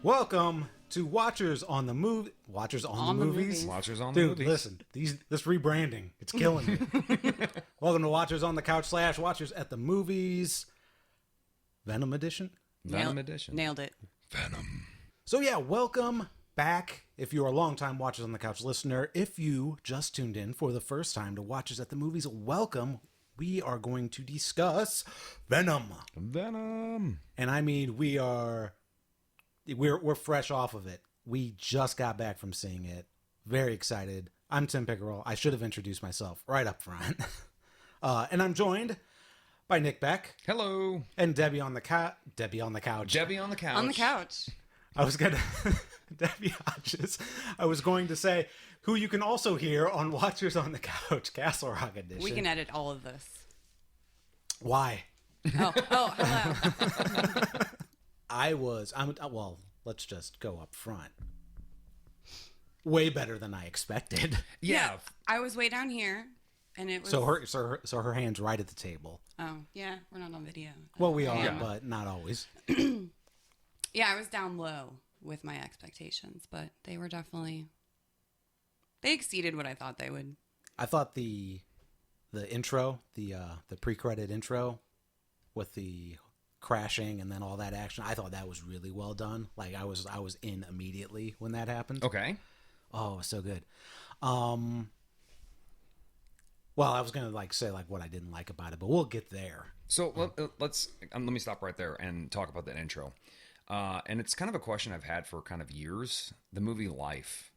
Welcome to Watchers on the Move. Watchers on the Movies. Watchers on the Dude, Movies. listen, this rebranding, it's killing me. Welcome to Watchers on the Couch / Watchers at the Movies. Venom edition. Venom edition. Nailed it. Venom. So yeah, welcome back. If you're a longtime Watchers on the Couch listener, if you just tuned in for the first time to Watchers at the Movies, welcome. We are going to discuss Venom. Venom. And I mean, we're fresh off of it. We just got back from seeing it. Very excited. I'm Tim Pickerel. I should have introduced myself right up front. And I'm joined by Nick Beck. Hello. And Debbie on the couch. Debbie on the couch. On the couch. I was going to... Debbie Hodges. I was going to say, who you can also hear on Watchers on the Couch, Castle Rock edition. We can edit all of this. Why? Oh, hello. Well, let's just go up front. Way better than I expected. Yeah. I was way down here, and it was... So her hand's right at the table. Oh, yeah, we're not on video. Well, we are, Yeah. but not always. Yeah, I was down low with my expectations, but they were definitely... They exceeded what I thought they would. I thought the intro, the pre-credit intro with the crashing and then all that action, I thought that was really well done. Like I was in immediately when that happened. Okay. Oh, it was so good. Well, I was gonna say what I didn't like about it, but we'll get there. So let me stop right there and talk about that intro. And it's kind of a question I've had for kind of years. The movie Life.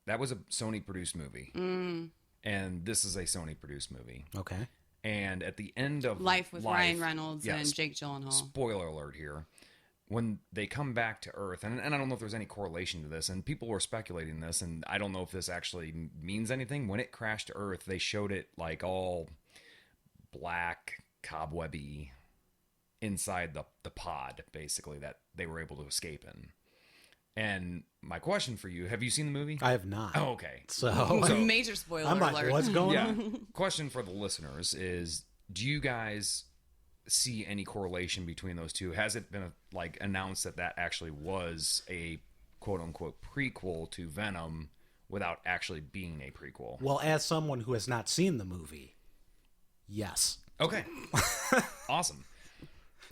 That was a Sony produced movie. And this is a Sony produced movie. Okay. And at the end of Life with Ryan Reynolds yes, and Jake Gyllenhaal. Spoiler alert here. When they come back to Earth, and I don't know if there's any correlation to this, and people were speculating this, and I don't know if this actually means anything. When it crashed to Earth, they showed it like all black, cobwebby inside the pod, basically, that they were able to escape in. And my question for you, have you seen the movie? I have not. Oh, okay. So Major spoiler I'm like, alert. what's going Yeah. on? Question for the listeners is, do you guys see any correlation between those two? Has it been announced that actually was a quote unquote prequel to Venom without actually being a prequel? Well, as someone who has not seen the movie, yes. Okay. Awesome.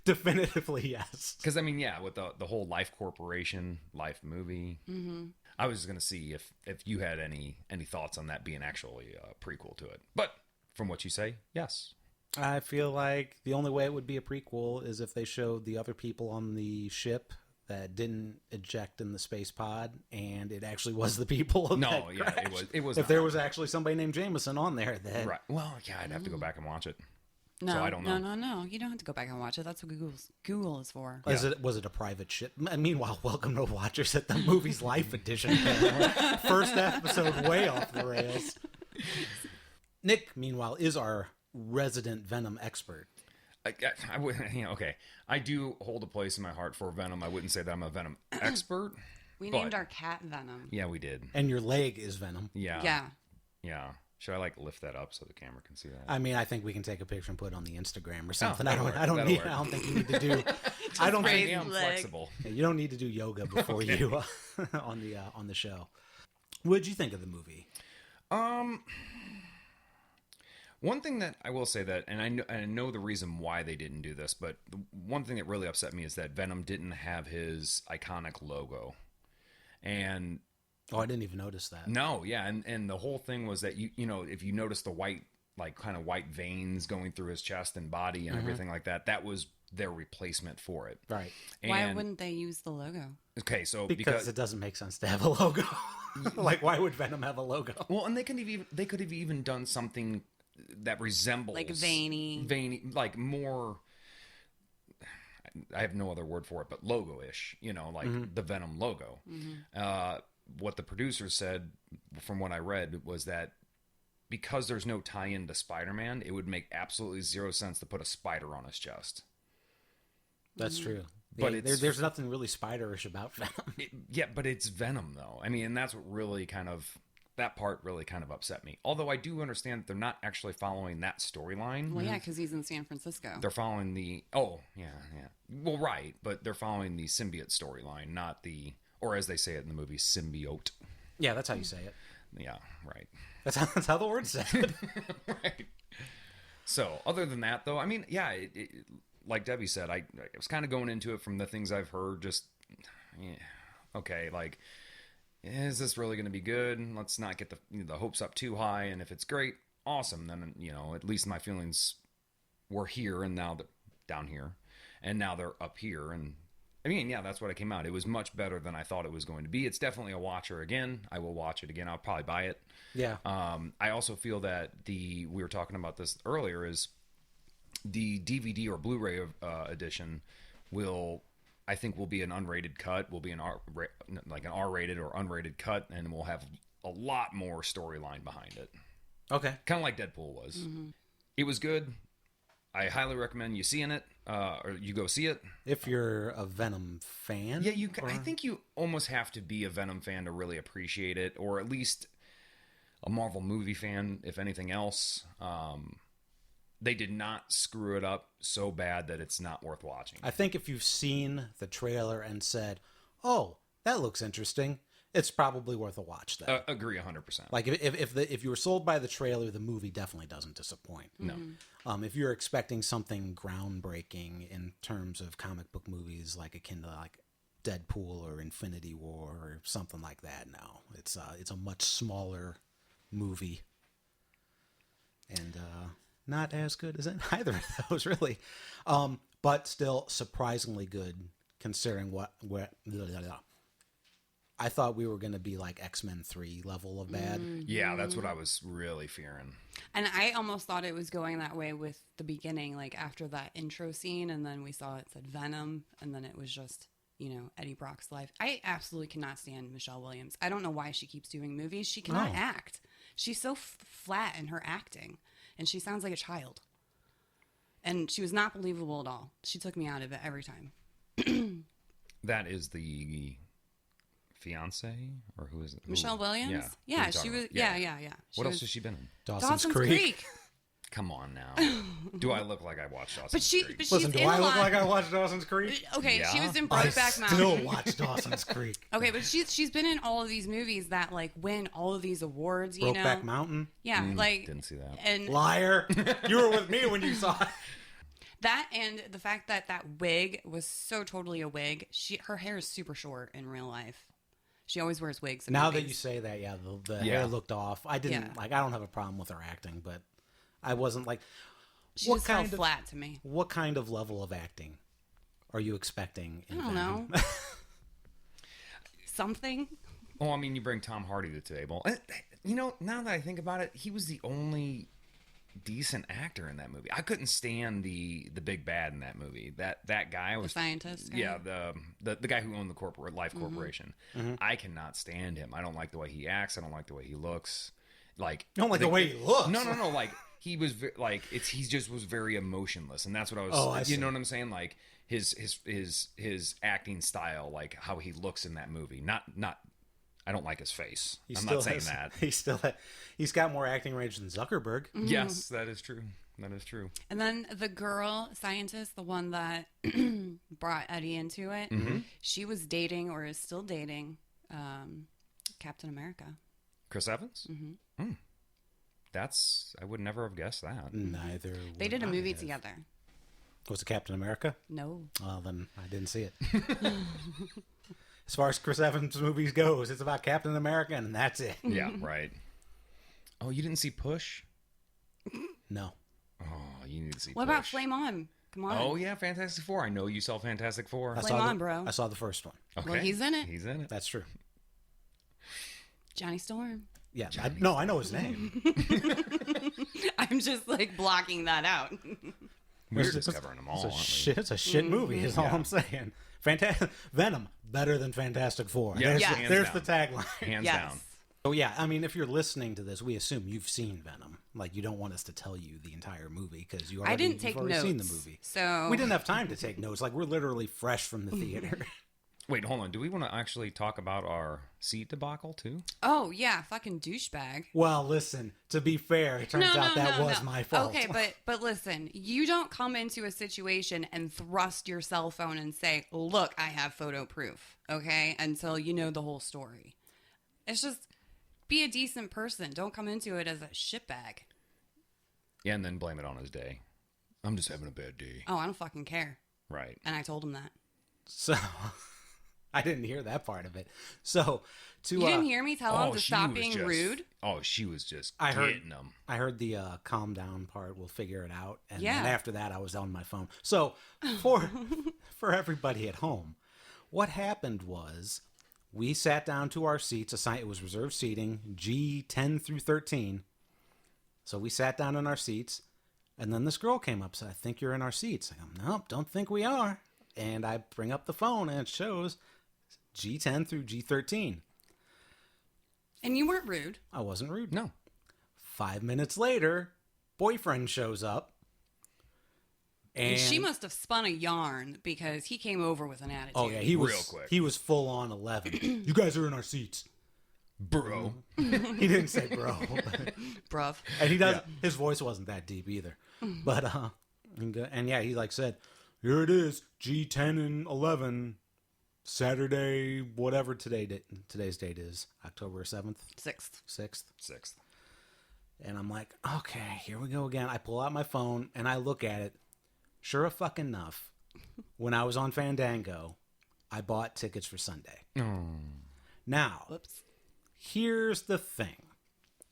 Definitively yes. Because, I mean, yeah, with the whole Life Corporation, Life movie, I was going to see if you had any thoughts on that being actually a prequel to it. But from what you say, yes. I feel like the only way it would be a prequel is if they showed the other people on the ship that didn't eject in the space pod, and it actually was the people. No, yeah, it was. If not. there was actually somebody named Jameson on there, that Right. Well, yeah, I'd have to go back and watch it. No, So I don't know. No. You don't have to go back and watch it. That's what Google is for. was it a private ship? Meanwhile, welcome to Watchers at the Movies Life edition. First episode, way off the rails. Nick, meanwhile, is our resident Venom expert. I would, okay. I do hold a place in my heart for Venom. I wouldn't say that I'm a Venom expert. We but- named our cat Venom. Yeah, we did. And your leg is Venom. Yeah. Yeah. Should I lift that up so the camera can see that? I mean, I think we can take a picture and put it on the Instagram or something. that'll work. That'll work. I don't think you need to do. I don't I think am leg. flexible. you don't need to do yoga before you on the show. What did you think of the movie? One thing that I will say that, and I know the reason why they didn't do this, but the one thing that really upset me is that Venom didn't have his iconic logo. And Oh, I didn't even notice that. no, yeah, and the whole thing was that you know, if you notice the white, kind of white veins going through his chest and body and everything like that, that was their replacement for it. Right. Why And- wouldn't they use the logo? Okay, so Because it doesn't make sense to have a logo. Why would Venom have a logo? well, and they could have even done something that resembles Like veiny, like more. I have no other word for it, but logo-ish. The Venom logo. What the producers said, from what I read, was that because there's no tie-in to Spider-Man, it would make absolutely zero sense to put a spider on his chest. That's true. But there's nothing really spiderish about Venom. Yeah, but it's Venom, though. I mean, and that's what really kind of that part really kind of upset me. Although I do understand that they're not actually following that storyline. Well, yeah, because he's in San Francisco. They're following the well, right, but they're following the symbiote storyline, not the, or as they say it in the movie, symbiote. Yeah, that's how you say it. Yeah, right. That's how the word said. Right. So, other than that, though, I mean, yeah, like Debbie said, I was kind of going into it from the things I've heard. Just okay, like, is this really going to be good? Let's not get the hopes up too high. And if it's great, awesome. Then at least my feelings were here, and now they're down here, and now they're up here. And I mean, yeah, that's what it came out. It was much better than I thought it was going to be. It's definitely a watcher again. I will watch it again. I'll probably buy it. Yeah. I also feel that we were talking about this earlier, is the DVD or Blu-ray edition I think will be an unrated cut, will be an R-rated or unrated cut, and we'll have a lot more storyline behind it. Okay. Kind of like Deadpool was. Mm-hmm. It was good. I highly recommend you seeing it, or you go see it. If you're a Venom fan. Yeah, I think you almost have to be a Venom fan to really appreciate it, or at least a Marvel movie fan, if anything else. They did not screw it up so bad that it's not worth watching. I think if you've seen the trailer and said, "Oh, that looks interesting," it's probably worth a watch. Then agree 100%. Like if you were sold by the trailer, the movie definitely doesn't disappoint. No. If you're expecting something groundbreaking in terms of comic book movies, like akin to like Deadpool or Infinity War or something like that, no, it's a much smaller movie, and not as good as either of those, really, but still surprisingly good considering what I thought we were going to be like X-Men 3 level of bad. Yeah, that's what I was really fearing. And I almost thought it was going that way with the beginning, like after that intro scene, and then we saw it said Venom, and then it was just, Eddie Brock's life. I absolutely cannot stand Michelle Williams. I don't know why she keeps doing movies. She cannot act. She's so flat in her acting, and she sounds like a child. And she was not believable at all. She took me out of it every time. That is the fiance, or who is it? Michelle Williams? Yeah, Yeah, she was. Yeah. What else has she been in? Dawson's Creek. Come on now. Do I look like I watched Dawson's Creek? But Listen, she's do in I a look lot. like I watched Dawson's Creek? Okay, Yeah. she was in I Brokeback Mountain. still watch Dawson's Creek. Okay, but she's been in all of these movies that like win all of these awards. You know, Brokeback Mountain. Yeah, like Didn't see that. and Liar. You were with me when you saw it. that, and the fact that wig was so totally a wig. Her hair is super short in real life. She always wears wigs. In Now movies. that you say that, yeah, the hair looked off. I didn't I don't have a problem with her acting, but I wasn't like. She just fell flat to me. What kind of level of acting are you expecting? I don't know. Something. Oh, I mean, you bring Tom Hardy to the table. Now that I think about it, he was the only decent actor in that movie. I couldn't stand the big bad in that movie. That guy was The scientist guy? Yeah, the guy who owned the Life Corporation. Mm-hmm. I cannot stand him. I don't like the way he acts. I don't like the way he looks. Like, You don't like the way he looks. No. Like he was he just was very emotionless, and that's what I was. Oh, I see. You know what I'm saying? Like his acting style, like how he looks in that movie. Not. I don't like his face. I'm not saying that. He's got more acting range than Zuckerberg. Mm-hmm. Yes, that is true. That is true. And then the girl scientist, the one that brought Eddie into it, she was dating or is still dating Captain America. Chris Evans? Mm-hmm. I would never have guessed that. Neither. They did a movie together. Was it Captain America? No. Well, then I didn't see it. As far as Chris Evans movies goes, it's about Captain America, and that's it. Yeah, right. Oh, you didn't see Push? No. Oh, you need to see What Push. about Flame On? Come on. Oh, yeah, Fantastic Four. I know you saw Fantastic Four. Flame On, bro. I saw the first one. Okay. Well, he's in it. He's in it. That's true. Johnny Storm. Yeah, I know his name. I'm just like blocking that out. We're just covering them all, aren't we? It's a shit movie, is all I'm saying. Venom, better than Fantastic Four. Yeah, There's hands the tagline. Hands Yes. down. So yeah, I mean, if you're listening to this, we assume you've seen Venom. Like, you don't want us to tell you the entire movie because I didn't take you've already notes. seen the movie. So We didn't have time to take notes. Like, we're literally fresh from the theater. Wait, hold on. Do we want to actually talk about our seat debacle too? Oh yeah, fucking douchebag. Well, listen, to be fair, it turns out that was my fault. Okay, but listen, you don't come into a situation and thrust your cell phone and say, "Look, I have photo proof." Okay, until you know the whole story. It's just be a decent person. Don't come into it as a shitbag. Yeah, and then blame it on his day. I'm just having a bad day. Oh, I don't fucking care. Right. And I told him that. So I didn't hear that part of it. So You didn't hear me tell him to she stop was being just- rude? Oh, she was just I heard- getting them. I heard the calm down part. We'll figure it out. And Yeah. then after that, I was on my phone. So for everybody at home, what happened was we sat down to our seats. It was reserved seating, G10 through 13. So we sat down in our seats, and then this girl came up and said, "I think you're in our seats." I go, "Nope, don't think we are." And I bring up the phone, and it shows G10 through G13. And you weren't rude. I wasn't rude. No. 5 minutes later, boyfriend shows up. And She must have spun a yarn because he came over with an attitude. Oh yeah, he was Real quick. He was full on 11. You guys are in our seats. Bro. He didn't say bro, Bruv. and he does. His voice wasn't that deep either. But and yeah, he like said, "Here it is, G10 and 11, Saturday, whatever today's date is, October 7th, 6th. 6th." And I'm like, okay, here we go again. I pull out my phone and I look at it. Sure fucking enough, when I was on Fandango, I bought tickets for Sunday. Now, Whoops. here's the thing.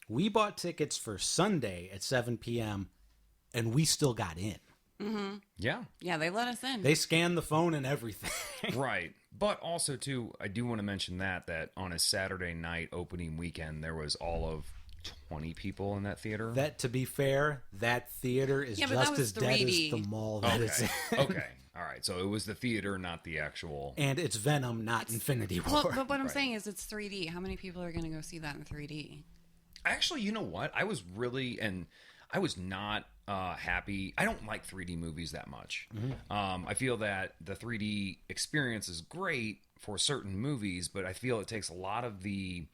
We bought tickets for Sunday at 7 p.m. and we still got in. Yeah. Yeah, they let us in. They scanned the phone and everything. Right. But also, too, I do want to mention that on a Saturday night opening weekend, there was all of 20 people in that theater. That, to be fair, that theater is Yeah, but that just was as dead 3D. as the mall that it's in. Okay. All right. So it was the theater, not the actual. And it's Venom, not Infinity War. Well, but what I'm Right. saying is it's 3D. How many people are going to go see that in 3D? Actually, you know what? I was not happy. I don't like 3D movies that much. I feel that the 3D experience is great for certain movies, but I feel it takes a lot of the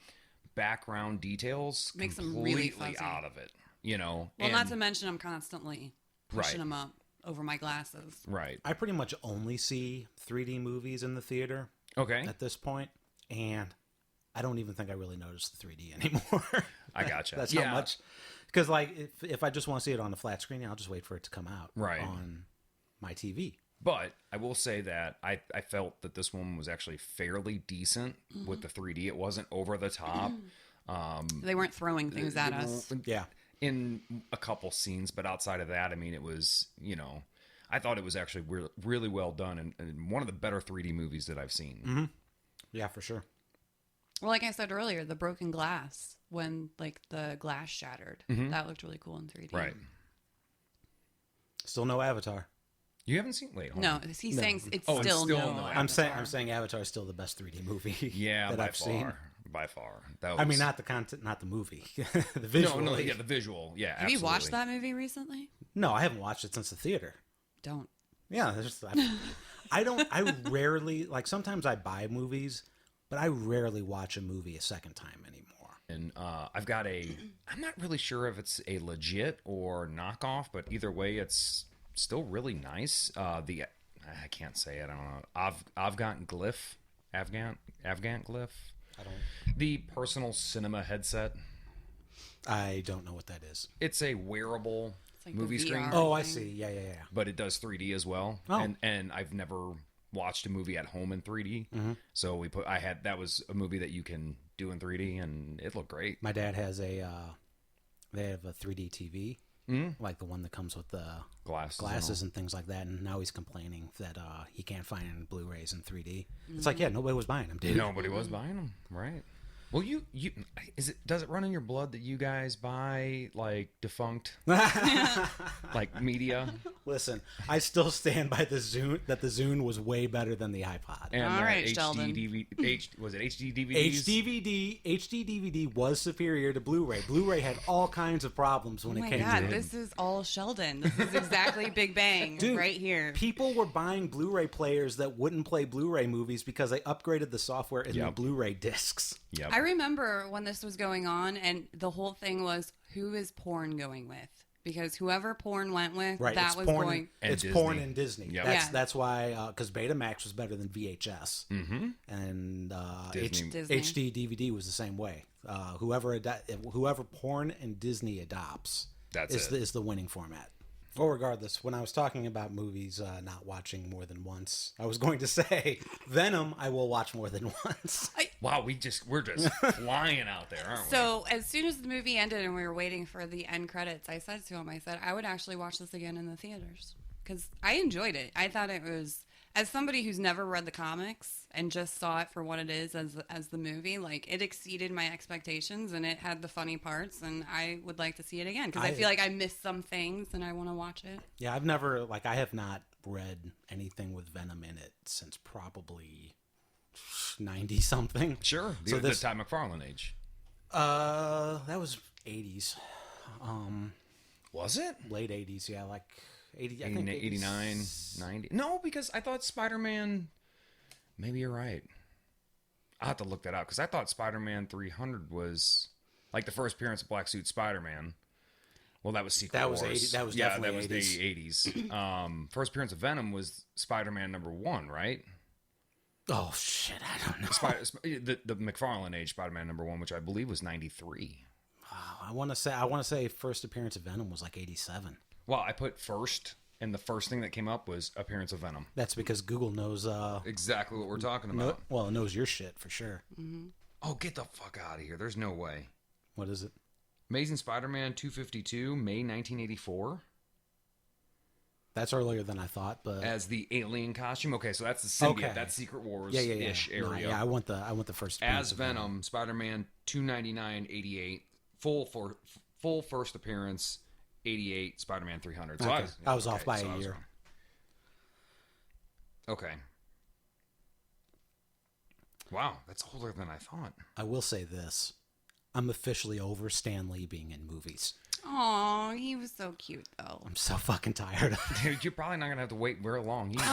background details Makes them really completely fuzzy. out of it. You know? Well, And- not to mention I'm constantly pushing Right. them up over my glasses. Right. I pretty much only see 3D movies in the theater Okay. at this point, and I don't even think I really notice the 3D anymore. I gotcha. That's Yeah. how much. Because like if I just want to see it on a flat screen, I'll just wait for it to come out Right. on my TV. But I will say that I felt that this one was actually fairly decent with the 3D. It wasn't over the top. They weren't throwing things at us. Yeah. In a couple scenes, but outside of that, I mean, it was, I thought it was actually really well done and one of the better 3D movies that I've seen. Yeah, for sure. Well, like I said earlier, the broken glass when like the glass shattered, that looked really cool in 3D. Right. Still no Avatar. You haven't seen? Wait, hold No, on. he's saying it's Oh, it's still, still no. no I'm saying Avatar. I'm saying Avatar is still the best 3D movie Yeah, that by I've far. seen. By far. That I mean, was- not the content, not the movie, the visual. No, yeah, the visual. Yeah, Have absolutely. you watched that movie recently? No, I haven't watched it since the theater. Don't. Yeah, I don't. I rarely like. Sometimes I buy movies, but I rarely watch a movie a second time anymore. And I've got I'm not really sure if it's a legit or knockoff, but either way, it's still really nice. I can't say it. I don't know. Afghan Glyph. Afghan Glyph. I don't. The personal cinema headset. I don't know what that is. It's a wearable like the movie screen, VR. Oh, I thing. see. Yeah. but it does 3D as well. Oh. And I've never watched a movie at home in 3D. So that was a movie that you can do in 3D, and it looked great. My dad has they have a 3D TV, like the one that comes with the glasses and things like that. And now he's complaining that he can't find any Blu-rays in 3D. It's like, yeah, nobody was buying them, dude. Nobody was buying them, right? Well, does it run in your blood that you guys buy like defunct like media? Listen, I still stand by the Zune that the Zune was way better than the iPod. And All right, HD Sheldon. was it HD DVDs? HD DVD was superior to Blu-ray. Blu-ray had all kinds of problems when Oh it my came God, to it. this is all Sheldon. This is exactly Big Bang Dude, right here. People were buying Blu-ray players that wouldn't play Blu-ray movies because they upgraded the software in the Yep. Blu-ray discs. Yep. I remember when this was going on, and the whole thing was, who is porn going with? Because whoever porn went with, Right, that it's was porn, going. And it's Disney. porn and Disney. Yep. Yeah. That's why because Betamax was better than VHS, and Disney. Disney. HD DVD was the same way. Whoever porn and Disney adopts That's is it. the winning format. Well, regardless, when I was talking about movies not watching more than once, I was going to say Venom I will watch more than once. Wow, we're just flying out there, aren't we? So as soon as the movie ended and we were waiting for the end credits, I said to him, I said, I would actually watch this again in the theaters because I enjoyed it. I thought it was, as somebody who's never read the comics and just saw it for what it is as the movie, like it exceeded my expectations and it had the funny parts, and I would like to see it again because I feel like I missed some things and I want to watch it. Yeah, I have not read anything with Venom in it since probably 90 something. Sure, So the this- Todd McFarlane age. That was 80s. Was it? Late 80s, yeah, like 80, I 80, think 89, 90. No, because I thought Spider-Man. Maybe you're right. I'll have to look that up because I thought Spider-Man 300 was like the first appearance of Black Suit Spider-Man. Well, that was Secret That was Wars. 80 that was yeah, definitely that was the 80s. First appearance of Venom was Spider-Man #1, right? Oh shit, I don't know. The McFarlane age Spider-Man #1, which I believe was 93. I want to say first appearance of Venom was like 87. Well, I put first, and the first thing that came up was appearance of Venom. That's because Google knows Exactly what we're talking about. it knows your shit for sure. Oh, get the fuck out of here. There's no way. What is it? Amazing Spider-Man 252, May 1984. That's earlier than I thought, but As the alien costume. Okay, so that's the symbiote. Okay. That's Secret yeah. Wars-ish No, area. yeah, I want the first appearance As of Venom, Spider-Man 299, 88. Full first appearance, 88, Spider-Man 300. So Okay. I was off by so a I was year. wrong. Okay. Wow, that's older than I thought. I will say this. I'm officially over Stan Lee being in movies. Oh, he was so cute though. I'm so fucking tired of it. Dude, you're probably not going to have to wait very long. Don't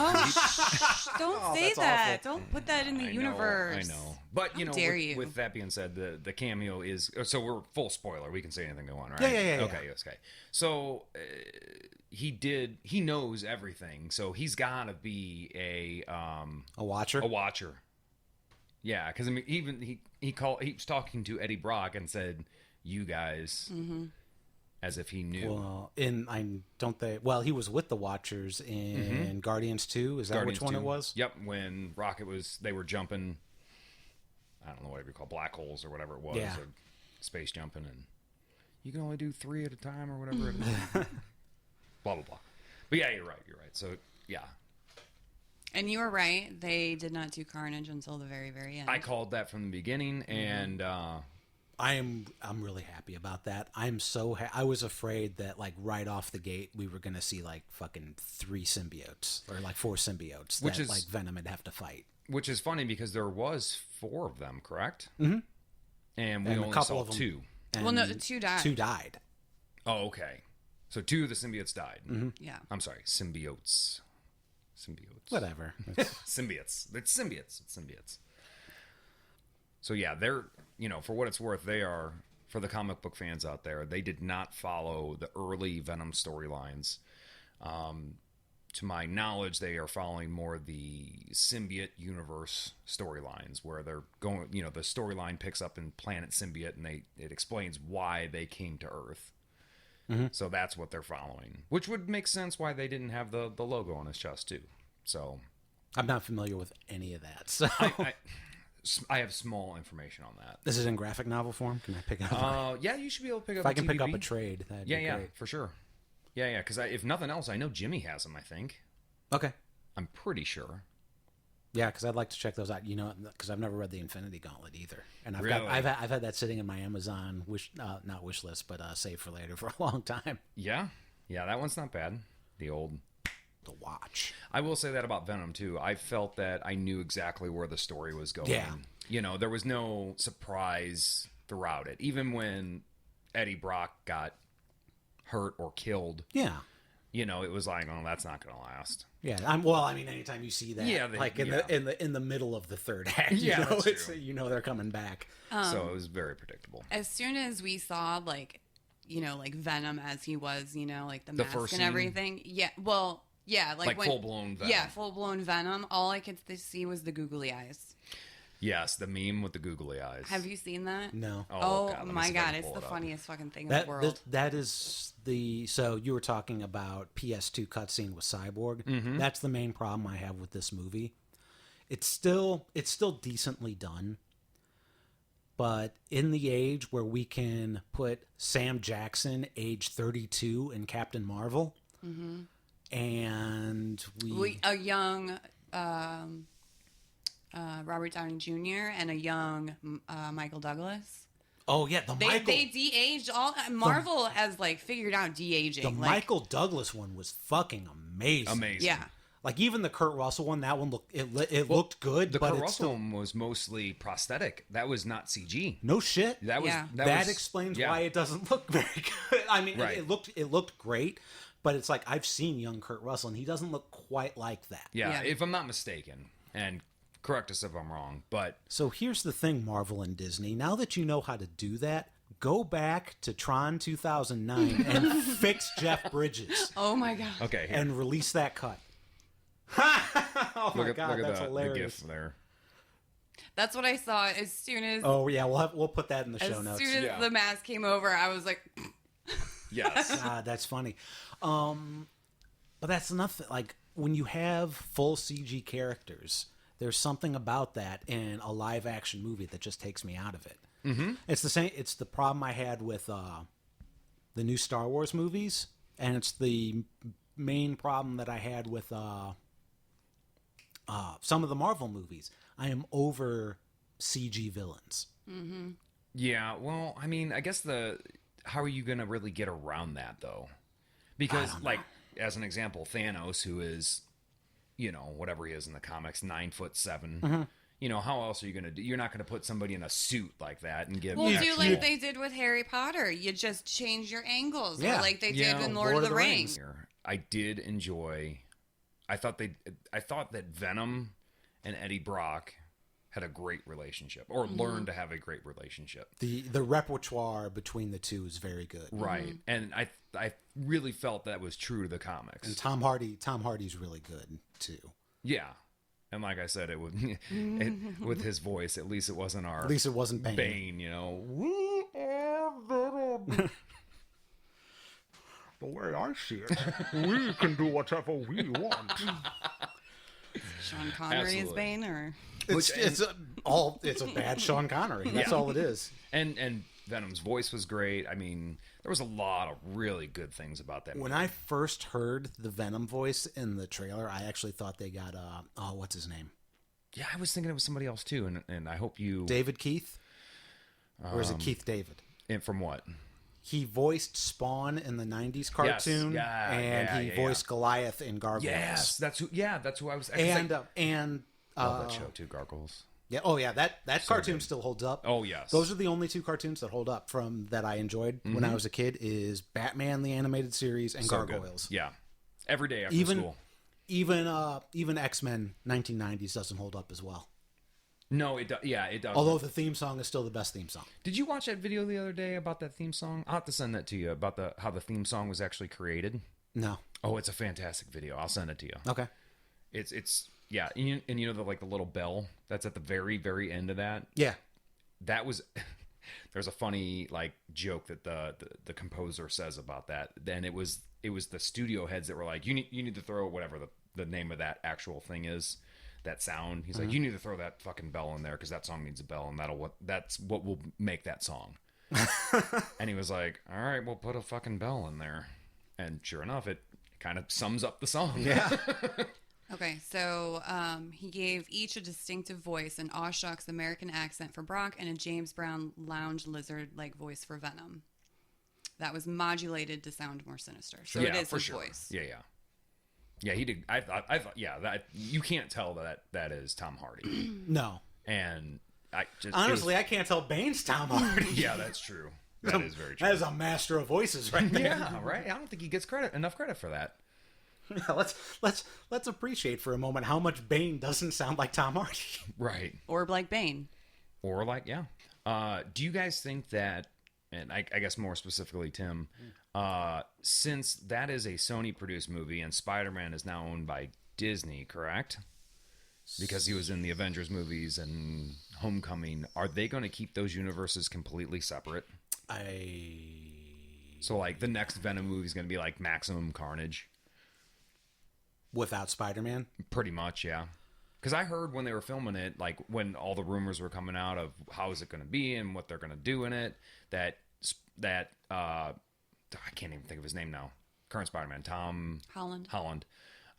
say that's that. awful. Don't put that in the I universe. know. But, you know, dare you. with that being said, the cameo is... So we're full spoiler. We can say anything we want, right? Yeah. Okay, yes, okay. So he knows everything. So he's got to be a watcher? A watcher. Yeah, because I mean, even he was talking to Eddie Brock and said, "You guys," as if he knew. Well, he was with the Watchers in Guardians 2. Is that Guardians which one 2. it was? Yep, when they were jumping. I don't know whatever you call black holes or whatever it was, Yeah. or space jumping, and you can only do 3 at a time or whatever it is. Blah blah blah. But yeah, you're right. So yeah. And you were right. They did not do Carnage until the very, very end. I called that from the beginning, and I'm really happy about that. I'm so I was afraid that like right off the gate we were gonna see like fucking 3 symbiotes or like 4 symbiotes Which that is- like Venom would have to fight. which is funny because there was 4 of them, correct? Mm-hmm. And we And a only couple saw of them- 2. And Well, no, 2 died. 2 died. Oh, okay. So 2 of the symbiotes died. Yeah. I'm sorry, symbiotes. Whatever. Symbiotes. It's symbiotes. So yeah, they're, for what it's worth, they are, for the comic book fans out there, they did not follow the early Venom storylines. To my knowledge, they are following more the symbiote universe storylines, where they're going, the storyline picks up in Planet Symbiote, and it explains why they came to Earth. So that's what they're following, which would make sense why they didn't have the logo on his chest too. So I'm not familiar with any of that. So I have small information on that. this is in graphic novel form. Can I pick it up? Yeah, you should be able to pick up. If I can pick up TVB. a trade, that'd be Yeah, great. for sure. Yeah, because if nothing else, I know Jimmy has them. I think Okay. I'm pretty sure. Yeah, because I'd like to check those out. You know, because I've never read the Infinity Gauntlet either, and Really? I've had that sitting in my Amazon not wish list, but save for later for a long time. Yeah, that one's not bad. The watch. I will say that about Venom too. I felt that I knew exactly where the story was going. Yeah. You know, there was no surprise throughout it. Even when Eddie Brock got hurt or killed, Yeah. you know, it was like, oh, that's not going to last. Yeah, anytime you see that, in the middle of the third act, Yeah, that's it's true. you know they're coming back. So it was very predictable. As soon as we saw like Venom as he was, like the The mask first and scene? everything. Yeah, well, yeah, Like when, full-blown Venom. Yeah, full blown Venom. All I could see was the googly eyes. Yes, the meme with the googly eyes. Have you seen that? No. Oh, God, let me my see if I God, can it's pull the it up. funniest fucking thing in the world. That is so you were talking about PS2 cutscene with Cyborg. Mm-hmm. That's the main problem I have with this movie. It's still decently done, but in the age where we can put Sam Jackson, age 32, in Captain Marvel, and A young Robert Downey Jr. and a young Michael Douglas. oh yeah, They de-aged all. Marvel has like figured out de-aging. the like, Michael Douglas one was fucking amazing. Amazing. yeah. Like even the Kurt Russell one, that one looked good, The but Kurt it's Russell still one was mostly prosthetic. That was not CG. no shit. That was Yeah. That explains yeah. why it doesn't look very good. I mean, Right. it looked great, but it's like I've seen young Kurt Russell, and he doesn't look quite like that. Yeah, Yeah. if I'm not mistaken, and correct us if I'm wrong, but So here's the thing, Marvel and Disney. Now that you know how to do that, go back to Tron 2009 and fix Jeff Bridges Oh my God. okay. Here. and release that cut. Oh my look god, at that's the hilarious. GIF there. That's what I saw as soon as Oh yeah, we'll put that in the show as notes. soon as Yeah. the mask came over. I was like, Yes. God, that's funny. But that's enough. Like when you have full CG characters, there's something about that in a live action movie that just takes me out of it. Mm-hmm. It's the same. It's the problem I had with the new Star Wars movies, and it's the main problem that I had with some of the Marvel movies. I am over CG villains. Yeah, well, I mean, I guess how are you going to really get around that, though? Because, like, as an example, Thanos, who is, whatever he is in the comics, 9'7", how else are you going to do? You're not going to put somebody in a suit like that and give "Well, do actual- like they did with Harry Potter. You just change your angles, Yeah. or like they Yeah, did in Lord of the Rings." Here. I did enjoy. I thought that Venom and Eddie Brock had a great relationship, or learned to have a great relationship. The repertoire between the two is very good. Right, and I really felt that was true to the comics. And Tom Hardy's really good too. Yeah, and like I said, it would with his voice. At least it wasn't our. At least it wasn't Bane. Bane, We are Venom. The way I see it, we can do whatever we want. Sean Connery is Absolutely. Bane, or It's a bad Sean Connery. That's all it is. And Venom's voice was great. I mean, there was a lot of really good things about that movie. When I first heard the Venom voice in the trailer, I actually thought they got what's his name? Yeah, I was thinking it was somebody else too, and I hope you. David Keith? Or is it Keith David? And from what? He voiced Spawn in the 90s cartoon, Yeah, and he voiced Goliath in Gargoyles. Yes, that's who. Yeah, that's who I was. And love that show too, Gargoyles. yeah, that cartoon still holds up. Oh yes, Those are the only two cartoons that hold up from that I enjoyed when I was a kid is Batman the animated series and so good. Gargoyles. Yeah, every day after Even school. even X-Men 1990s doesn't hold up as well. No, it does. Yeah, it does. Although the theme song is still the best theme song. Did you watch that video the other day about that theme song? I'll have to send that to you about how the theme song was actually created. No. Oh, it's a fantastic video. I'll send it to you. Okay. It's yeah, and you know the little bell that's at the very very end of that. Yeah. That was there's a funny joke that the composer says about that. Then it was the studio heads that were like, you need to throw whatever the name of that actual thing is, that sound. He's like, you need to throw that fucking bell in there because that song needs a bell, and that's what will make that song. And he was like, all right, we'll put a fucking bell in there, and sure enough, it kind of sums up the song. Yeah. Okay, so he gave each a distinctive voice, an aw shucks American accent for Brock and a James Brown lounge lizard-like voice for Venom. That was modulated to sound more sinister. So it is for his sure. voice. Yeah, he did. I thought, that you can't tell that is Tom Hardy. No. And I just Honestly, I can't tell Bane's Tom Hardy. yeah, that's true. That is very true. That is a master of voices right there. Yeah, right. I don't think he gets enough credit for that. Yeah, let's appreciate for a moment how much Bane doesn't sound like Tom Hardy. Right. Or like Bane. Or like, yeah. Do you guys think that, and I guess more specifically Tim, since that is a Sony-produced movie and Spider-Man is now owned by Disney, correct? Because he was in the Avengers movies and Homecoming, are they going to keep those universes completely separate? So, like, the next Venom movie is going to be like Maximum Carnage? Without Spider-Man? Pretty much, yeah. Because I heard when they were filming it, like when all the rumors were coming out of how is it going to be and what they're going to do in it, that I can't even think of his name now. Current Spider-Man, Tom Holland.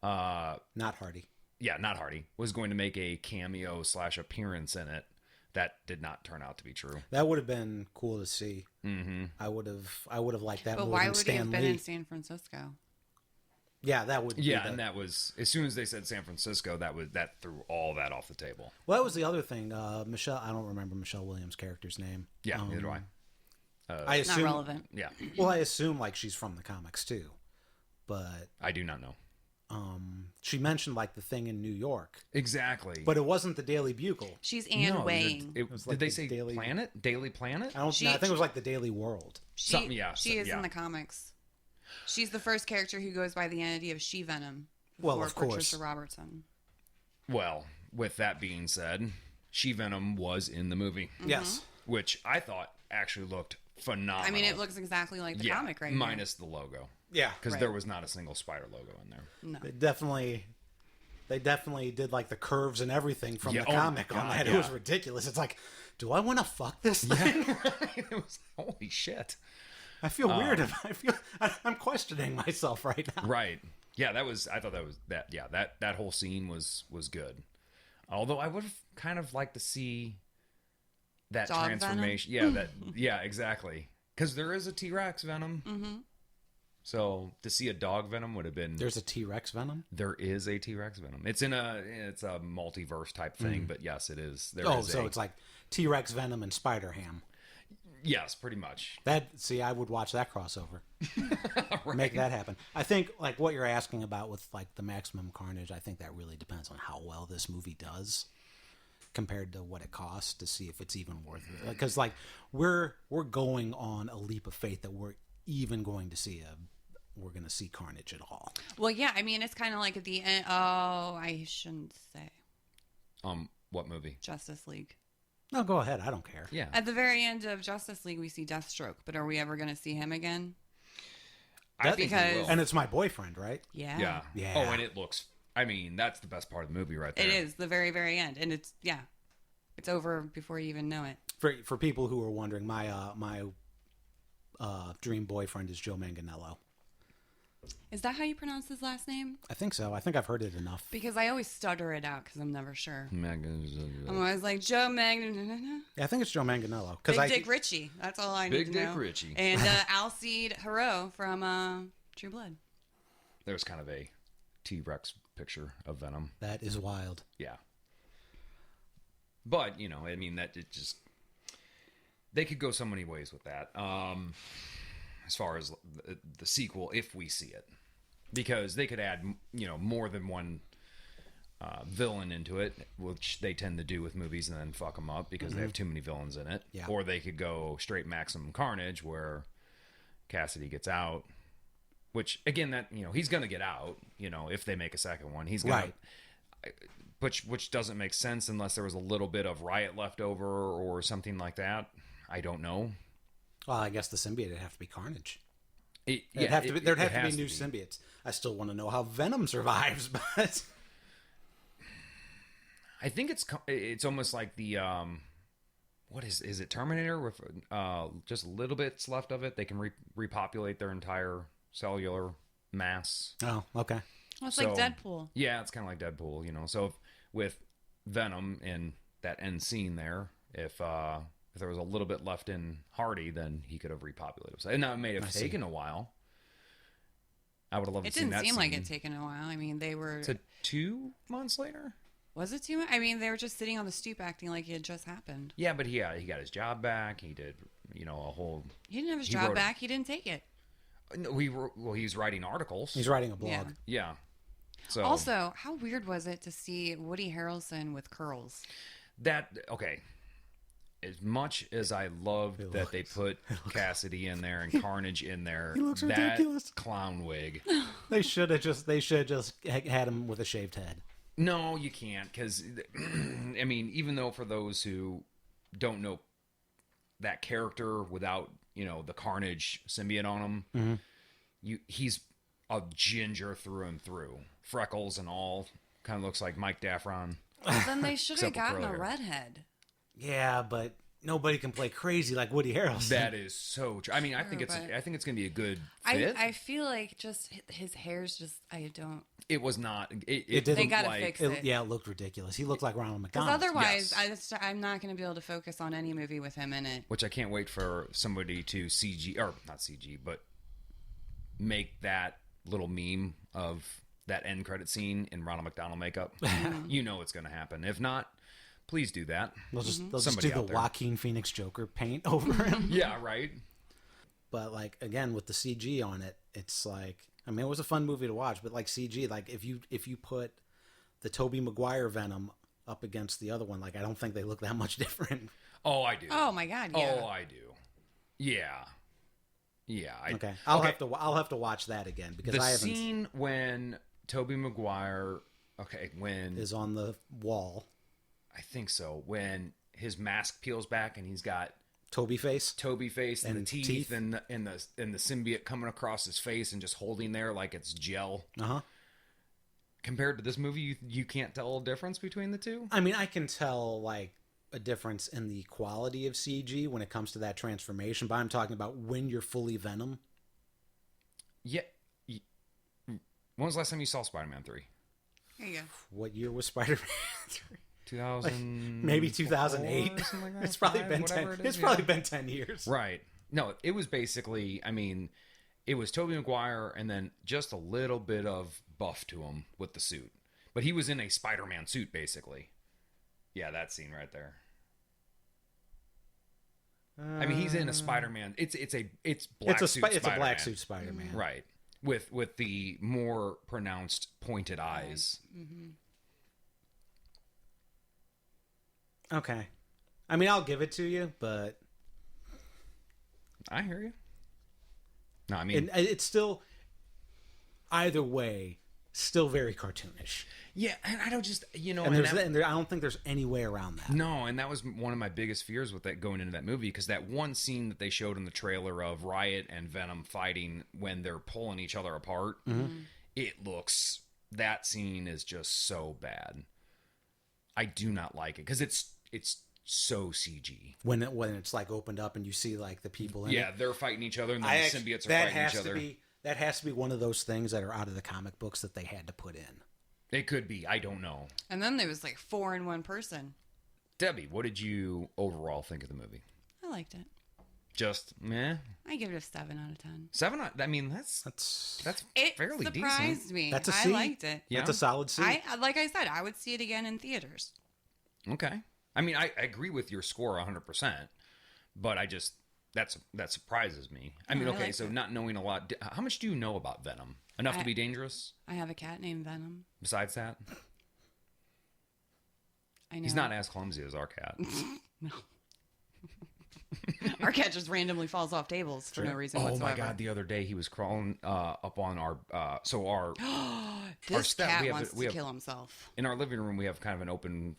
Not Hardy. Yeah, not Hardy. Was going to make a cameo / appearance in it. That did not turn out to be true. That would have been cool to see. Mm-hmm. I would have liked that But more why than would he Stan have been Lee. in San Francisco? Yeah, that would. Yeah, be and that was as soon as they said San Francisco, that threw all that off the table. Well, that was the other thing. Michelle, I don't remember Michelle Williams' character's name. Yeah, neither do I. I Not assume. relevant. Yeah, Well, I assume like she's from the comics too, but I do not know she mentioned like the thing in New York, exactly. but it wasn't the Daily Bugle. She's Anne No, Wayne. was did like they the say Daily- Planet? Daily Planet? I don't. She- know, I think it was like the Daily World. something, yeah, She is yeah. in the comics. She's the first character who goes by the entity of She-Venom. Well, before of course. Patricia Robertson. Well, with that being said, She-Venom was in the movie, Yes. which I thought actually looked phenomenal. I mean, it looks exactly like the comic right minus the logo. Yeah. Because Right. there was not a single spider logo in there. No. They definitely did like the curves and everything from Yeah, the oh my comic on God, that. yeah. It was ridiculous. It's like, do I want to fuck this thing? It was holy shit. I feel weird. I'm questioning myself right now. Right. Yeah, I thought that whole scene was good. Although I would have kind of liked to see that Dog transformation. Yeah, exactly. Because there is a T-Rex Venom. Mm-hmm. So to see a dog Venom would have been. There's a T-Rex Venom. There is a T-Rex Venom. It's a multiverse type thing, but yes, it is. It's like T-Rex Venom and Spider-Ham. Yes, pretty much. I would watch that crossover. Make that happen. I think like what you're asking about with like the Maximum Carnage, I think that really depends on how well this movie does compared to what it costs to see if it's even worth it. Because like we're going on a leap of faith that we're even going to see Carnage at all. Well, yeah. I mean, it's kind of like at the end. Oh, I shouldn't say. What movie? Justice League. No, go ahead. I don't care. Yeah. At the very end of Justice League, we see Deathstroke, but are we ever going to see him again? I think we because- will. And it's my boyfriend, right? Yeah. Yeah. Oh, and it looks. I mean, that's the best part of the movie, right there. It is the very, very end, and it's over before you even know it. For people who are wondering, my dream boyfriend is Joe Manganiello. Is that how you pronounce his last name? I think so. I think I've heard it enough. Because I always stutter it out because I'm never sure. I'm Big always like Joe Magn. Yeah, I think it's Joe Manganiello. Big Dick Ritchie. That's all I need to know. Dick Ritchie. And Alcide Haro from True Blood. There's kind of a T-Rex picture of Venom. That is wild. Yeah. But, I mean, that it just... They could go so many ways with that. As far as the sequel, if we see it. Because they could add, more than one villain into it, which they tend to do with movies and then fuck them up because they have too many villains in it. Yeah. Or they could go straight Maximum Carnage where Cassidy gets out. Which, again, that he's going to get out, if they make a second one. He's going to... Which doesn't make sense unless there was a little bit of riot left over or something like that. I don't know. Well, I guess the symbiote would have to be Carnage. There'd There'd have to be new symbiotes. I still want to know how Venom survives, but I think it's almost like the what is it Terminator with just little bits left of it. They can repopulate their entire cellular mass. oh, okay. Well, it's like Deadpool. Yeah, it's kind of like Deadpool, you know. So with Venom in that end scene there, if there was a little bit left in Hardy, then he could have repopulated himself. And that may have taken a while. I would have loved to see that. It didn't seem like it taken a while. I mean, they were... So 2 months later? Was it 2 months? I mean, they were just sitting on the stoop acting like it had just happened. Yeah, but he got his job back. He did, you know, a whole... He didn't have his job back. He didn't take it. No, he was writing articles. He's writing a blog. Yeah. So also, how weird was it to see Woody Harrelson with curls? Okay. As much as I loved that they put Cassidy in there and Carnage in there, he looks that ridiculous. Clown wig. They should have just had him with a shaved head. No, you can't, because I mean, even though for those who don't know that character without, you know, the Carnage symbiote on him, he's a ginger through and through, freckles and all. Kind of looks like Mike Daffron. Well, then they should have gotten a redhead. Yeah, but nobody can play crazy like Woody Harrelson. That is so true. I mean, I think it's going to be a good fit. I feel like just his hair's just It was not. It they gotta fix it. Yeah, it looked ridiculous. He looked like Ronald Because McDonald. otherwise, I'm not going to be able to focus on any movie with him in it. Which I can't wait for somebody to CG, or not CG, but make that little meme of that end credit scene in Ronald McDonald makeup. You know it's going to happen. If not, please do that. They'll just do the Joaquin Phoenix Joker paint over him. Yeah, right. But like again with the CG on it, it's like, I mean, it was a fun movie to watch, but like CG, like if you put the Tobey Maguire Venom up against the other one, like I don't think they look that much different. Oh, I do. Oh my god, yeah. Oh, I do. Yeah. Yeah. Okay. I'll have to watch that again because I haven't. The scene when Tobey Maguire, when is on the wall. I think so. When his mask peels back and he's got Toby face and the teeth and the symbiote coming across his face and just holding there like it's gel. Compared to this movie, you can't tell a difference between the two? I mean, I can tell like a difference in the quality of CG when it comes to that transformation, but I'm talking about when you're fully Venom. Yeah. When was the last time you saw Spider-Man 3? There you go. What year was Spider-Man 3? 2000, maybe 2008. Like that, it's probably been 10. It's probably been 10 years. Right. No, it was basically. I mean, it was Tobey Maguire and then just a little bit of buff to him with the suit, but he was in a Spider-Man suit basically. Yeah, that scene right there. I mean, he's in a Spider-Man. It's black suit. It's a black suit Spider-Man, right? With the more pronounced pointed eyes. Mm-hmm. Okay. I mean, I'll give it to you, but I hear you. No, I mean, it's still either way, still very cartoonish. Yeah, and I don't just and I don't think there's any way around that. No, and that was one of my biggest fears with that going into that movie because that one scene that they showed in the trailer of Riot and Venom fighting when they're pulling each other apart, that scene is just so bad. I do not like it because it's so CG. When it's like opened up and you see like the people in it. Yeah, they're fighting each other and then the symbiotes are fighting each other. That has to be one of those things that are out of the comic books that they had to put in. It could be. I don't know. And then there was like 4 in one person. Debbie, what did you overall think of the movie? I liked it. Just meh? I give it a 7 out of 10. 7? I mean, that's fairly decent. It surprised me. That's a C. I liked it. Yeah. That's a solid C. Like I said, I would see it again in theaters. Okay. I mean, I agree with your score 100%, but that surprises me. I mean, okay, so not knowing a lot. How much do you know about Venom? Enough to be dangerous? I have a cat named Venom. Besides that? I know. He's not as clumsy as our cat. No. Our cat just randomly falls off tables for no reason whatsoever. Oh my god! The other day he was crawling up on our this cat wants to kill himself. In our living room, we have kind of an open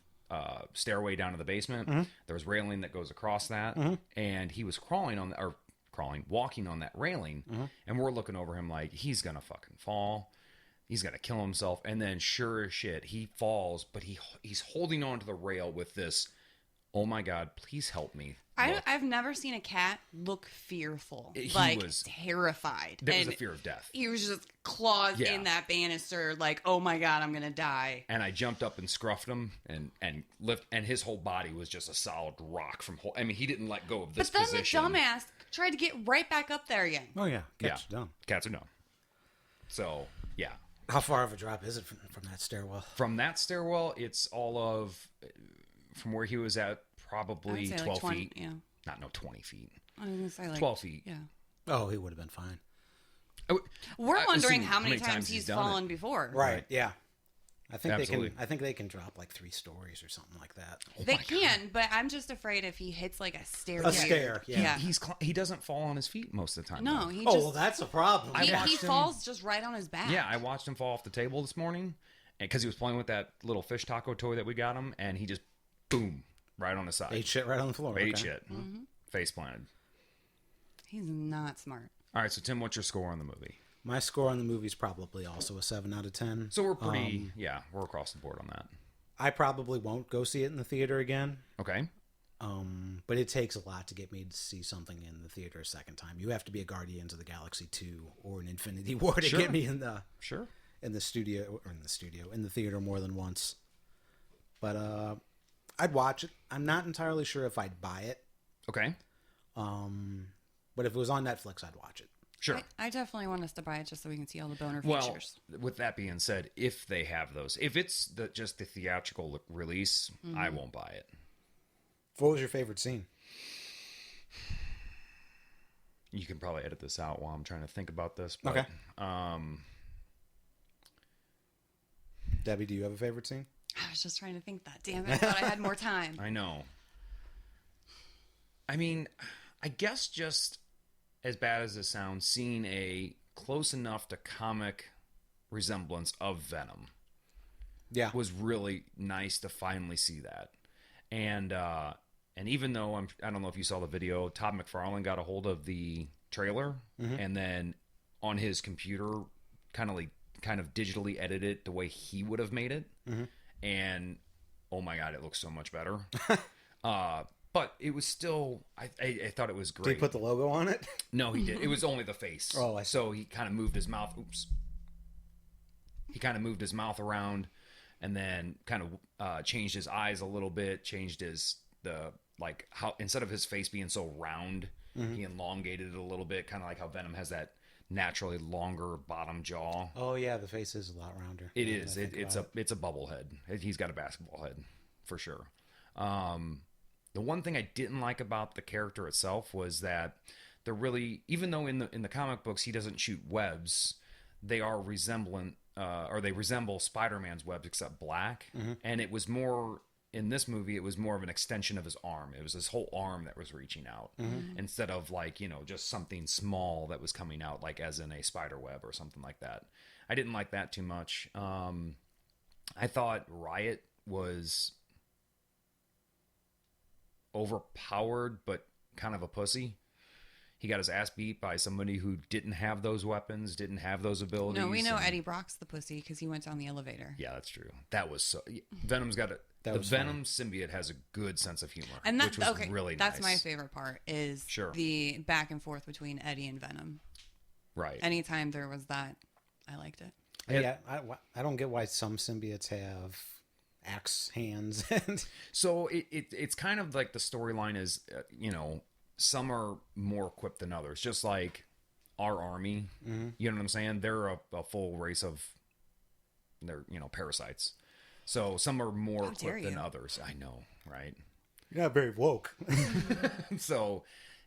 stairway down to the basement. There's railing that goes across that, and he was walking on that railing, and we're looking over him like he's gonna fucking fall. He's gonna kill himself, and then sure as shit, he falls, but he's holding onto the rail with this oh my God, please help me. I've never seen a cat look fearful, He like was terrified. There was And a fear of death. he was just claws Yeah. in that banister, like, oh my God, I'm gonna die. And I jumped up and scruffed him and his whole body was just a solid rock I mean, he didn't let go of this But then position. the dumbass tried to get right back up there again. Oh yeah, Yeah. cat's done. Cats are dumb. So, yeah. How far of a drop is it from that stairwell? From that stairwell, it's all of, from where he was at, I would probably say 12 like 20, feet. yeah. Not, no, 20 feet. I was gonna say like 12 feet. Yeah. Oh, he would have been fine. We're I wondering assume how many times he's done fallen before. Right. Yeah. I think Absolutely. I think they can drop like 3 stories or something like that. They can, but I'm just afraid if he hits like a stair. A stair, yeah. He doesn't fall on his feet most of the time. No, though. he Oh, just well, that's a problem. I he watched him- falls just right on his back. Yeah, I watched him fall off the table this morning because he was playing with that little fish taco toy that we got him, and he just, boom, right on his side. Ate shit right on the floor. Ate okay. shit. Mm-hmm. Face planted. He's not smart. All right, so Tim, what's your score on the movie? My score on the movie is probably also a 7 out of 10. So we're pretty, we're across the board on that. I probably won't go see it in the theater again. Okay. But it takes a lot to get me to see something in the theater a second time. You have to be a Guardians of the Galaxy 2 or an Infinity War to Sure. get me in the Sure. in the theater more than once. But I'd watch it. I'm not entirely sure if I'd buy it. Okay. But if it was on Netflix, I'd watch it. Sure. I definitely want us to buy it just so we can see all the boner Well, features. with that being said, if they have those, if it's just the theatrical release, I won't buy it. What was your favorite scene? You can probably edit this out while I'm trying to think about this. But, Okay. Debbie, do you have a favorite scene? I was just trying to think that. Damn it! I thought I had more time. I know. I mean, I guess just as bad as it sounds, seeing a close enough to comic resemblance of Venom Yeah. was really nice to finally see that. And even though I don't know if you saw the video, Todd McFarlane got a hold of the trailer and then on his computer kind of digitally edited it the way he would have made it. And oh my God, it looks so much better. But it was still, I thought it was great. Did he put the logo on it? No, he did. It was only the face. Oh, I see. So he kind of moved his mouth. Oops. He kind of moved his mouth around, and then kind of changed his eyes a little bit. Changed how instead of his face being so round, he elongated it a little bit, kind of like how Venom has that naturally longer bottom jaw. Oh yeah, the face is a lot rounder. It now is. that I think about It's a bubble head. He's got a basketball head for sure. The one thing I didn't like about the character itself was that they're really, even though in the comic books he doesn't shoot webs, they are they resemble Spider-Man's webs except black. And it was more in this movie. It was more of an extension of his arm. It was his whole arm that was reaching out instead of just something small that was coming out, like as in a spider web or something like that. I didn't like that too much. I thought Riot was overpowered, but kind of a pussy. He got his ass beat by somebody who didn't have those weapons, didn't have those abilities. No, we know and- Eddie Brock's the pussy because he went down the elevator. Yeah, that's true. That was so. Venom's got the was Venom symbiote has a good sense of humor, And which was really that's nice. my favorite part is Sure. the back and forth between Eddie and Venom. Right. Anytime there was that, I liked it. Yeah, I don't get why some symbiotes have axe hands. So it's kind of like the storyline is, some are more equipped than others. Just like our army, you know what I'm saying? They're a full race of, they're parasites. So some are more How dare equipped than you. others. I know, right? You're not very woke. So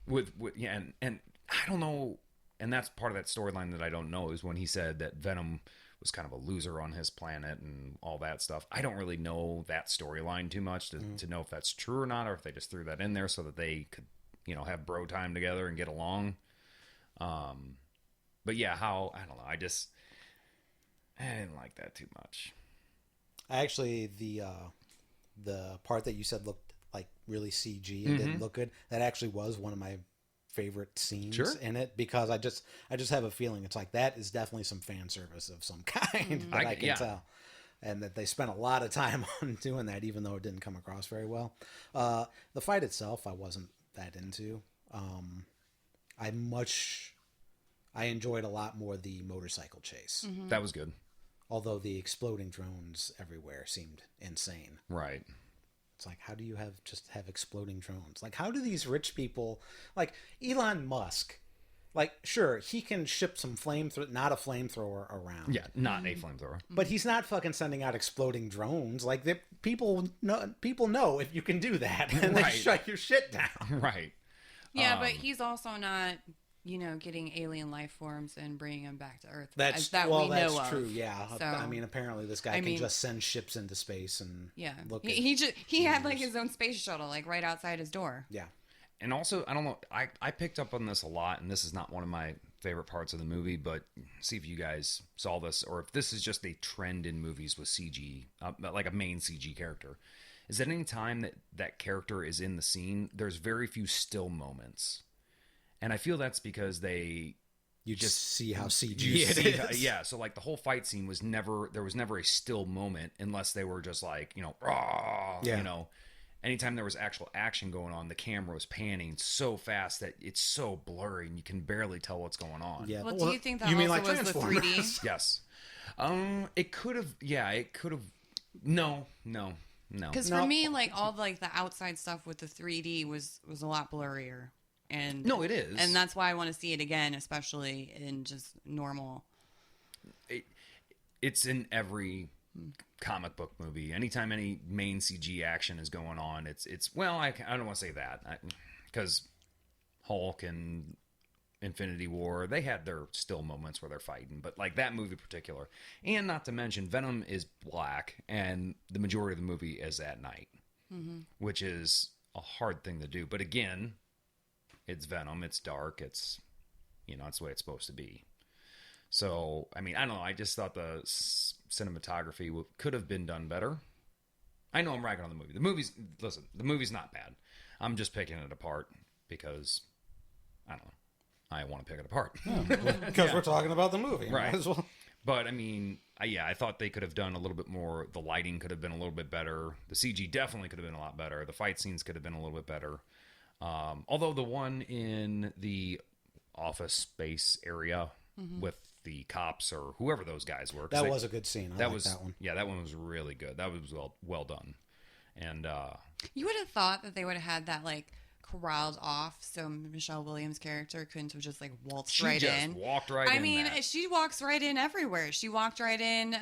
with and I don't know, and that's part of that storyline that I don't know is when he said that Venom was kind of a loser on his planet and all that stuff. I don't really know that storyline too much to know if that's true or not, or if they just threw that in there so that they could, have bro time together and get along. But yeah, I don't know. I didn't like that too much. Actually, the part that you said looked like really CG and didn't look good, that actually was one of my favorite scenes in it, because I just have a feeling it's like that is definitely some fan service of some kind that I can tell. and that they spent a lot of time on doing that, even though it didn't come across very well. The fight itself, I wasn't that into. I enjoyed a lot more the motorcycle chase. Mm-hmm. That was good. Although the exploding drones everywhere seemed insane. Right. It's like, how do you have exploding drones? Like, how do these rich people, like Elon Musk, like, sure, he can ship some not a flamethrower around. Yeah, not a flamethrower. But he's not fucking sending out exploding drones. Like, people know if you can do that, and they shut your shit down. Right. Yeah, but he's also not, getting alien life forms and bringing them back to Earth. That's true. Yeah. So, I mean, apparently this guy can just send ships into space and look. He had like his own space shuttle, like right outside his door. Yeah. And also, I don't know, I picked up on this a lot, and this is not one of my favorite parts of the movie, but see if you guys saw this, or if this is just a trend in movies with CG, like a main CG character, is that any time that character is in the scene, there's very few still moments. And I feel that's because you just see how CG it is. Yeah, so like the whole fight scene there was never a still moment unless they were just like, raw, Anytime there was actual action going on, the camera was panning so fast that it's so blurry and you can barely tell what's going on. Yeah. Well, do you think that also like was the 3D? Yes. It could have. Yeah, it could have. No. Because for me, like all the outside stuff with the 3D was a lot blurrier. And no, it is, and that's why I want to see it again, especially in just normal. It's in every comic book movie. Anytime any main CG action is going on, it's well, I don't want to say that because Hulk and Infinity War, they had their still moments where they're fighting, but like that movie in particular, and not to mention Venom is black, and the majority of the movie is at night, which is a hard thing to do. But again, it's Venom. It's dark. It's, it's the way it's supposed to be. So, I mean, I don't know. I just thought the cinematography could have been done better. I know I'm ragging on the movie. The movie's not bad. I'm just picking it apart because, I don't know. I want to pick it apart. Because we're talking about the movie. Right. Might as well. But, I mean, I thought they could have done a little bit more. The lighting could have been a little bit better. The CG definitely could have been a lot better. The fight scenes could have been a little bit better. Although the one in the office space area with the cops or whoever those guys were, that was a good scene. That one. Yeah, that one was really good. That was well done. And you would have thought that they would have had that like corralled off, so Michelle Williams' character couldn't have just like waltzed in. She just walked right in. I mean, she walks right in everywhere. She walked right in.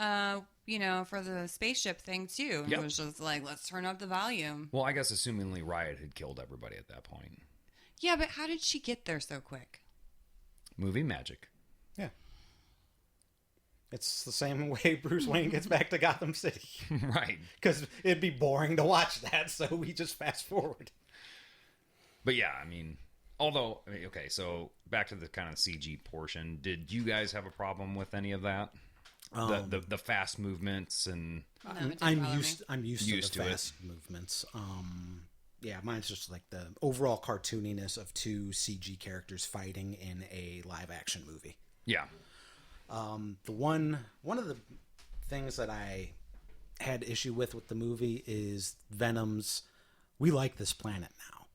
For the spaceship thing too. Yep. It was just like, let's turn up the volume. Well, I guess assumingly Riot had killed everybody at that point. Yeah, but how did she get there so quick? Movie magic. Yeah. It's the same way Bruce Wayne gets back to Gotham City. Right. Because it'd be boring to watch that, so we just fast forward. But yeah, I mean, okay, so back to the kind of CG portion. Did you guys have a problem with any of that? The fast movements and I'm used to the fast movements. Yeah, mine's just like the overall cartooniness of two CG characters fighting in a live action movie. Yeah. The one of the things that I had issue with the movie is Venom's "we like this planet now."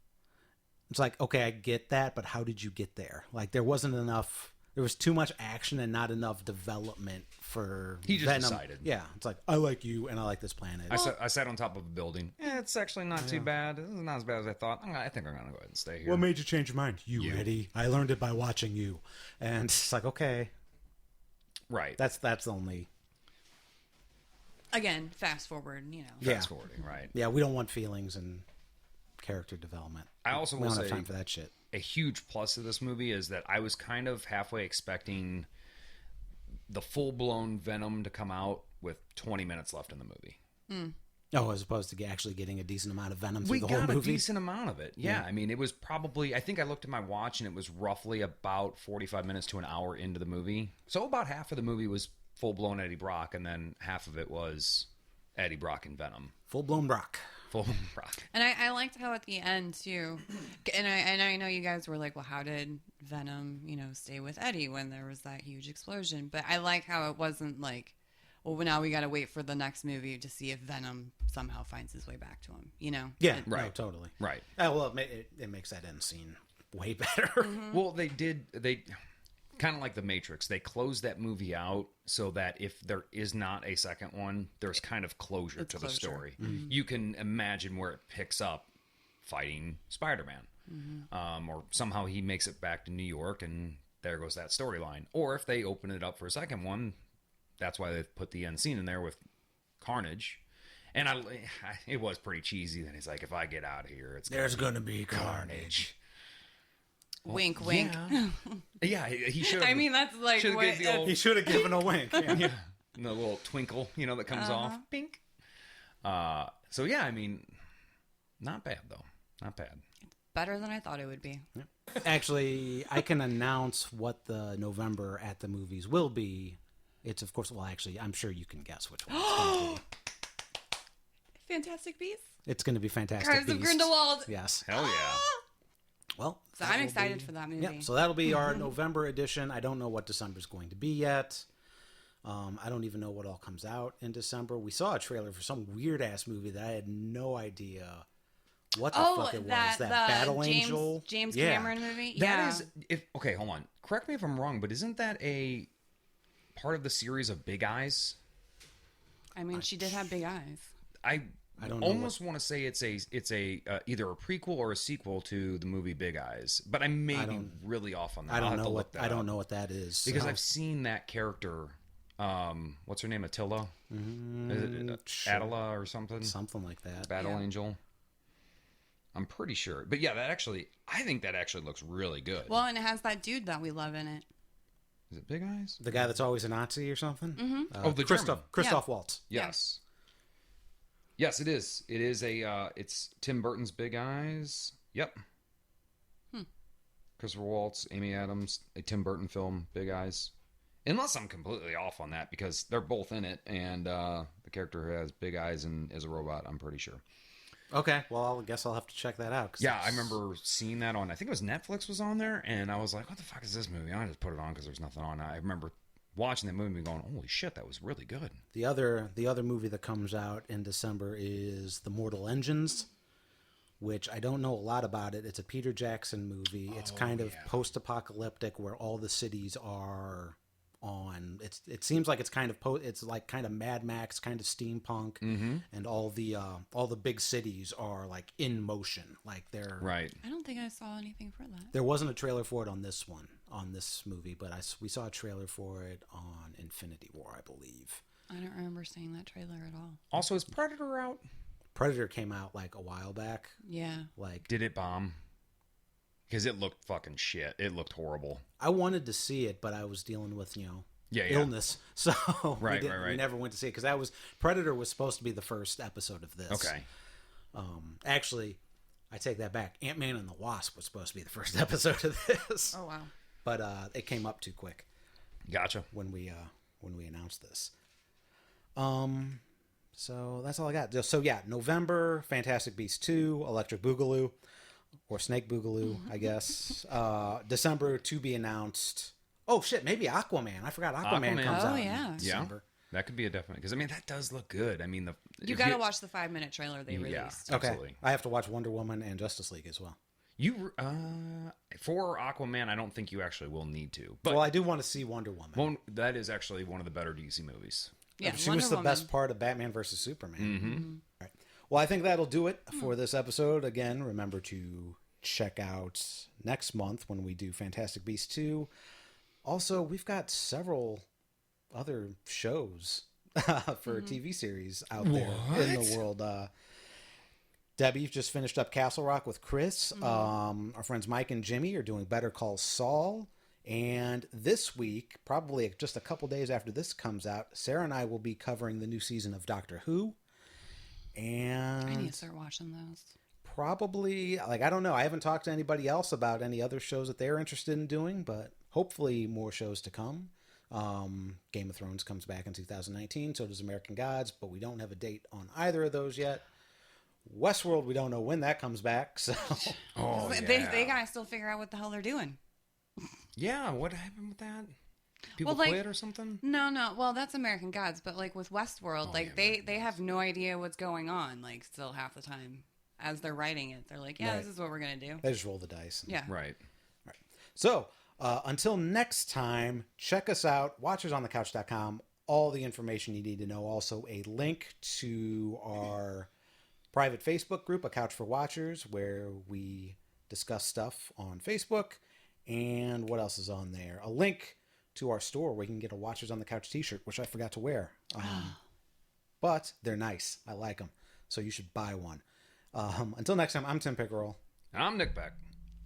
It's like, okay, I get that, but how did you get there? Like, there wasn't enough. There was too much action and not enough development for He just Venom. decided. Yeah, it's like, I like you and I like this planet. I sat on top of a building. It's actually not too bad. It's not as bad as I thought. I think I'm going to go ahead and stay here. What made you change your mind? You, Eddie. I learned it by watching you. And it's like, okay. Right. That's the only... Again, fast forward, Fast forwarding, right. Yeah, we don't want feelings and character development. I also will don't say... have time for that shit. A huge plus of this movie is that I was kind of halfway expecting the full-blown Venom to come out with 20 minutes left in the movie. Oh, as opposed to actually getting a decent amount of Venom through the whole movie? We got a decent amount of it. Yeah, I mean, it was probably... I think I looked at my watch, and it was roughly about 45 minutes to an hour into the movie. So about half of the movie was full-blown Eddie Brock, and then half of it was Eddie Brock and Venom. Full-blown Brock. Full-blown Brock. And I liked how at the end, too... And I know you guys were like, well, how did Venom, stay with Eddie when there was that huge explosion? But I like how it wasn't like... well, now we got to wait for the next movie to see if Venom somehow finds his way back to him. You know? Yeah, Right. no, totally. Right. Well, it makes that end scene way better. Well, they kind of like The Matrix. They closed that movie out so that if there is not a second one, there's kind of closure to the story. You can imagine where it picks up fighting Spider-Man. Or somehow he makes it back to New York and there goes that storyline. Or if they open it up for a second one, that's why they put the end scene in there with Carnage. And it was pretty cheesy. Then he's like, if I get out of here, there's going to be carnage. Wink, wink. Yeah, he should. I mean, that's like what He should have given a wink. Yeah. yeah, the little twinkle, that comes off. Pink. So yeah, I mean, not bad though. Not bad. better than I thought it would be. Actually, I can announce what the November at the movies will be. It's, of course, well, actually, I'm sure you can guess which one it's going to be. Fantastic Beasts? It's going to be Fantastic Crimes Beasts. of Grindelwald. Yes. Hell yeah. Well, So I'm excited for that movie. Yep. So that'll be our November edition. I don't know what December's going to be yet. I don't even know what all comes out in December. We saw a trailer for some weird ass movie that I had no idea what the fuck it was. That Battle Angel, James Cameron movie. That is, okay, hold on. Correct me if I'm wrong, but isn't that a part of the series of Big Eyes? I mean, she did have big eyes. I don't know almost want to say it's a either a prequel or a sequel to the movie Big Eyes, but I may be really off on that. I don't know what that is because I've seen that character. What's her name? Attila? Is it Attila or something? Something like that. Battle Angel. I'm pretty sure, but yeah, I think that actually looks really good. Well, and it has that dude that we love in it. Is it Big Eyes? The guy that's always a Nazi or something? Oh, the Christoph Waltz. Yes. Yes, it is. It is it's Tim Burton's Big Eyes. Yep. Christopher Waltz, Amy Adams, a Tim Burton film, Big Eyes. Unless I'm completely off on that, because they're both in it, and the character who has big eyes and is a robot, I'm pretty sure. Okay, well, I guess I'll have to check that out. Yeah, I remember seeing that on, I think it was Netflix was on there, and I was like, what the fuck is this movie? I just put it on because there's nothing on. I remember watching that movie and going, holy shit, that was really good. The other movie that comes out in December is The Mortal Engines, which I don't know a lot about it. It's a Peter Jackson movie. It's kind of post-apocalyptic where all the cities are on. It seems like it's kind of Mad Max, kind of steampunk, and all the big cities are like in motion, like they're right. I don't think I saw anything for that. There wasn't a trailer for it on this movie, but we saw a trailer for it on Infinity War, I believe. I don't remember seeing that trailer at all. Also, is Predator out? Predator came out like a while back. Yeah. Like, did it bomb? Because it looked fucking shit. It looked horrible. I wanted to see it, but I was dealing with, illness. So we never went to see it. Because Predator was supposed to be the first episode of this. Okay. Actually, I take that back. Ant-Man and the Wasp was supposed to be the first episode of this. Oh, wow. But it came up too quick. Gotcha. When we announced this. So that's all I got. So yeah, November, Fantastic Beasts 2, Electric Boogaloo. Or Snake Boogaloo, I guess. December, to be announced. Oh, shit, maybe Aquaman. I forgot Aquaman comes out in December. Yeah, that could be a definite. Because, I mean, that does look good. I mean, you got to watch the 5-minute trailer they released. Okay. Absolutely. I have to watch Wonder Woman and Justice League as well. For Aquaman, I don't think you actually will need to. But, well, I do want to see Wonder Woman. Well, that is actually one of the better DC movies. Yeah, she was the best part of Batman versus Superman. All right. Well, I think that'll do it for this episode. Again, remember to check out next month when we do Fantastic Beasts 2. Also, we've got several other shows for TV series out there in the world. Debby just finished up Castle Rock with Chris. Our friends Mike and Jimmy are doing Better Call Saul. And this week, probably just a couple days after this comes out, Sarah and I will be covering the new season of Doctor Who. And I need to start watching those. Probably, I don't know. I haven't talked to anybody else about any other shows that they're interested in doing, but hopefully more shows to come. Game of Thrones comes back in 2019, so does American Gods, but we don't have a date on either of those yet. Westworld, we don't know when that comes back, so... They gotta still figure out what the hell they're doing. Yeah, what happened with that? people Well, like- quit or something? No. Well, that's American Gods, but like with Westworld, Oh, like yeah, American they have no idea what's going on. Like still half the time as they're writing it, they're like, yeah, Right. this is what we're gonna do. They just roll the dice. Yeah. Right. So until next time, check us out, watchersonthecouch.com. All the information you need to know. Also, a link to our private Facebook group, A Couch for Watchers, where we discuss stuff on Facebook. And what else is on there? A link to our store where you can get a Watchers on the Couch t-shirt, which I forgot to wear. But they're nice. I like them. So you should buy one. Until next time, I'm Tim Pickerel. I'm Nick Beck.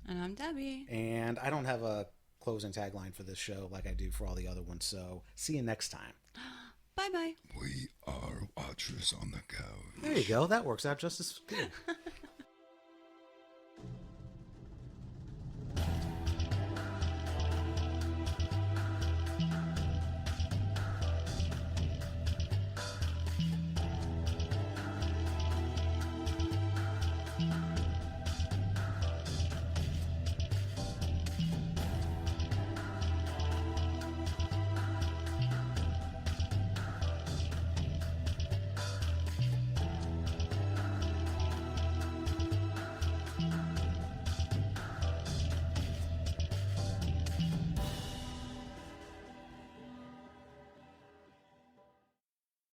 And I'm Debbie. And I don't have a closing tagline for this show like I do for all the other ones. So see you next time. Bye bye. We are Watchers on the Couch. There you go. That works out just as good.